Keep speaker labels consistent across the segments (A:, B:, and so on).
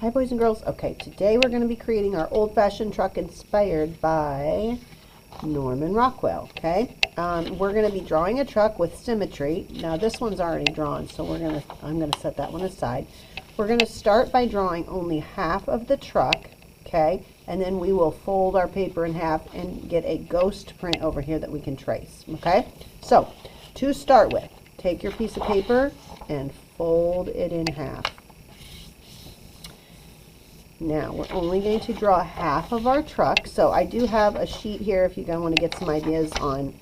A: Hi boys and girls. Okay, today we're going to be creating our old-fashioned truck inspired by Norman Rockwell. Okay, we're going to be drawing a truck with symmetry. Now this one's already drawn, so I'm going to set that one aside. We're going to start by drawing only half of the truck, okay, and then we will fold our paper in half and get a ghost print over here that we can trace. Okay, so to start with, take your piece of paper and fold it in half. Now we're only going to draw half of our truck, so I do have a sheet here if you guys want to get some ideas on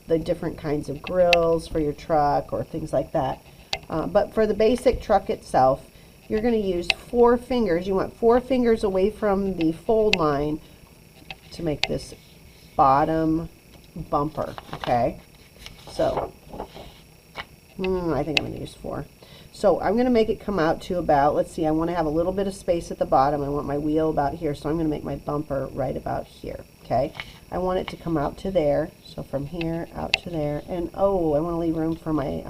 A: the different kinds of grills for your truck or things like that. But for the basic truck itself, you're going to use 4 fingers. You want 4 fingers away from the fold line to make this bottom bumper, okay? So, I think I'm going to use 4. So I'm going to make it come out to about, let's see, I want to have a little bit of space at the bottom. I want my wheel about here, so I'm going to make my bumper right about here, okay? I want it to come out to there, so from here out to there. And, oh, I want to leave room for my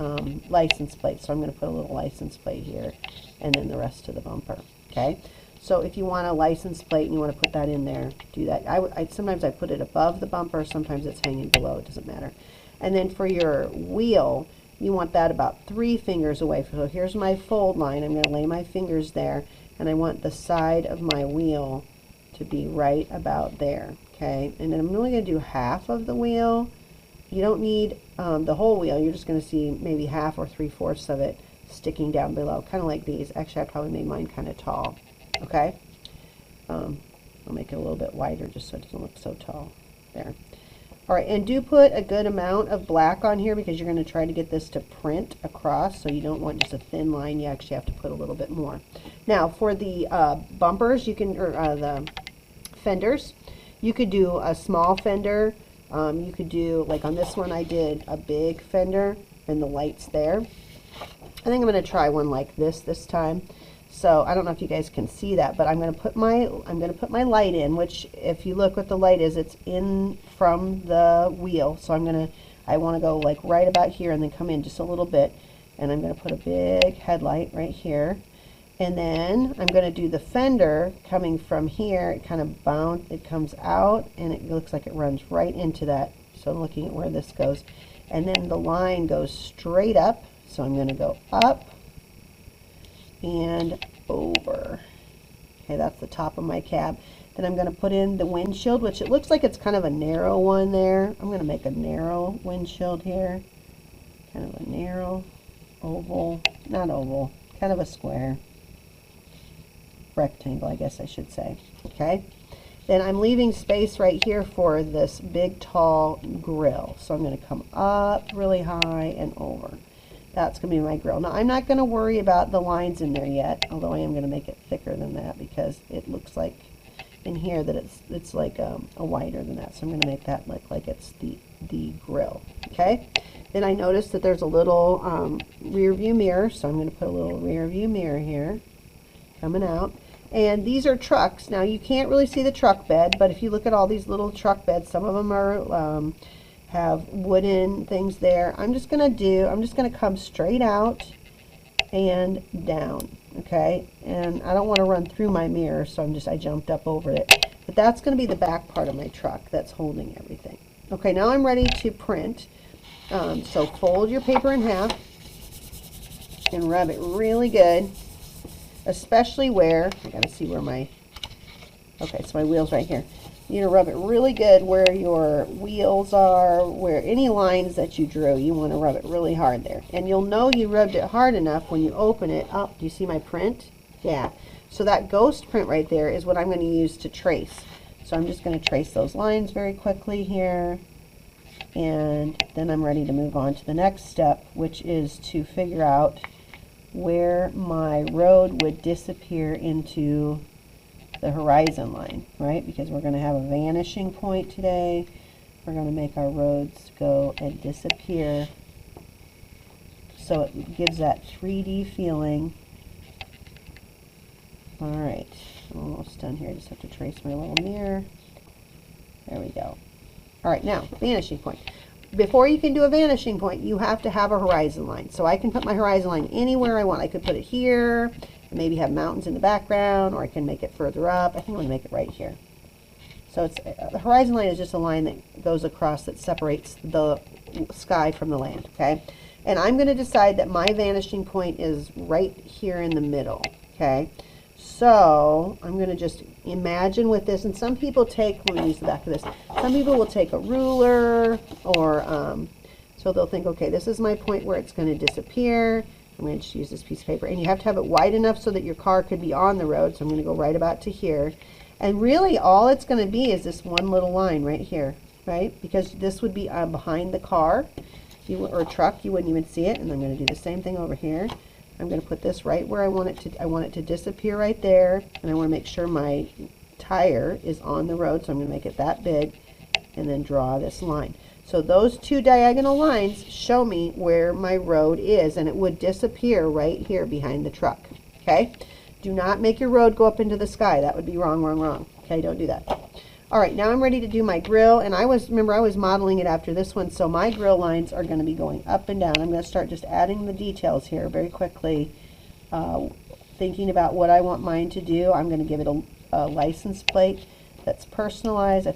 A: license plate, so I'm going to put a little license plate here, and then the rest of the bumper, okay? So if you want a license plate and you want to put that in there, do that. Sometimes I put it above the bumper, sometimes it's hanging below, it doesn't matter. And then for your wheel, you want that about 3 fingers away. So here's my fold line. I'm going to lay my fingers there, and I want the side of my wheel to be right about there, okay? And then I'm only going to do half of the wheel. You don't need the whole wheel. You're just going to see maybe half or 3/4 of it sticking down below, kind of like these. Actually, I probably made mine kind of tall, okay? I'll make it a little bit wider just so it doesn't look so tall. There. All right, and do put a good amount of black on here because you're going to try to get this to print across, so you don't want just a thin line. You actually have to put a little bit more. Now, for the bumpers, you can, or the fenders, you could do a small fender. You could do, like on this one, I did a big fender and the lights there. I think I'm going to try one like this time. So I don't know if you guys can see that, but I'm going to put my light in, which if you look what the light is, it's in from the wheel. So I want to go like right about here and then come in just a little bit, and I'm going to put a big headlight right here. And then I'm going to do the fender coming from here. It kind of it comes out and it looks like it runs right into that. So I'm looking at where this goes. And then the line goes straight up. So I'm going to go up and over. Okay, that's the top of my cab. Then I'm going to put in the windshield, which it looks like it's kind of a narrow one there. I'm going to make a narrow windshield here. Kind of a narrow oval, not oval, kind of a square. Rectangle, I guess I should say. Okay. Then I'm leaving space right here for this big tall grill. So I'm going to come up really high and over. That's going to be my grill. Now, I'm not going to worry about the lines in there yet, although I am going to make it thicker than that because it looks like in here that it's like a wider than that. So I'm going to make that look like it's the grill. Okay? Then I noticed that there's a little rear view mirror, so I'm going to put a little rear view mirror here coming out. And these are trucks. Now, you can't really see the truck bed, but if you look at all these little truck beds, some of them are have wooden things there. I'm just going to come straight out and down, okay? And I don't want to run through my mirror, so I jumped up over it. But that's going to be the back part of my truck that's holding everything. Okay, now I'm ready to print. So fold your paper in half and rub it really good, especially where, I got to see where okay, so my wheel's right here. You need to rub it really good where your wheels are, where any lines that you drew, you want to rub it really hard there. And you'll know you rubbed it hard enough when you open it up. Do you see my print? Yeah. So that ghost print right there is what I'm going to use to trace. So I'm just going to trace those lines very quickly here. And then I'm ready to move on to the next step, which is to figure out where my road would disappear into the horizon line, right? Because we're going to have a vanishing point today. We're going to make our roads go and disappear so it gives that 3D feeling. All right, I'm almost done here. I just have to trace my little mirror. There we go. All right, now vanishing point. Before you can do a vanishing point, you have to have a horizon line. So I can put my horizon line anywhere I want. I could put it here, maybe have mountains in the background, or I can make it further up. I think I'm going to make it right here. So it's the horizon line is just a line that goes across that separates the sky from the land, okay? And I'm going to decide that my vanishing point is right here in the middle, okay? So I'm going to just imagine with this, and some people take, let me use the back of this, some people will take a ruler, or so they'll think, okay, this is my point where it's going to disappear. I'm going to just use this piece of paper, and you have to have it wide enough so that your car could be on the road. So I'm going to go right about to here, and really all it's going to be is this one little line right here, right? Because this would be behind the car, or truck, you wouldn't even see it. And I'm going to do the same thing over here. I'm going to put this right where I want it to. I want it to disappear right there, and I want to make sure my tire is on the road. So I'm going to make it that big, and then draw this line. So those two diagonal lines show me where my road is, and it would disappear right here behind the truck. Okay? Do not make your road go up into the sky. That would be wrong, wrong, wrong. Okay, don't do that. All right, now I'm ready to do my grill, and remember I was modeling it after this one, so my grill lines are going to be going up and down. I'm going to start just adding the details here very quickly, thinking about what I want mine to do. I'm going to give it a license plate that's personalized.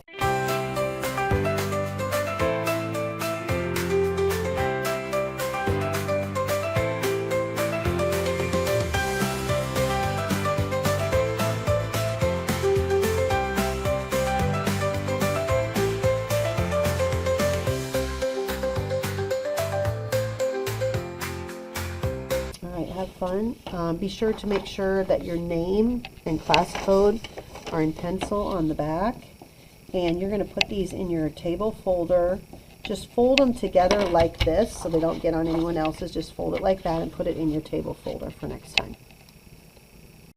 A: Have fun. Be sure to make sure that your name and class code are in pencil on the back, and you're going to put these in your table folder. Just fold them together like this so they don't get on anyone else's. Just fold it like that and put it in your table folder for next time.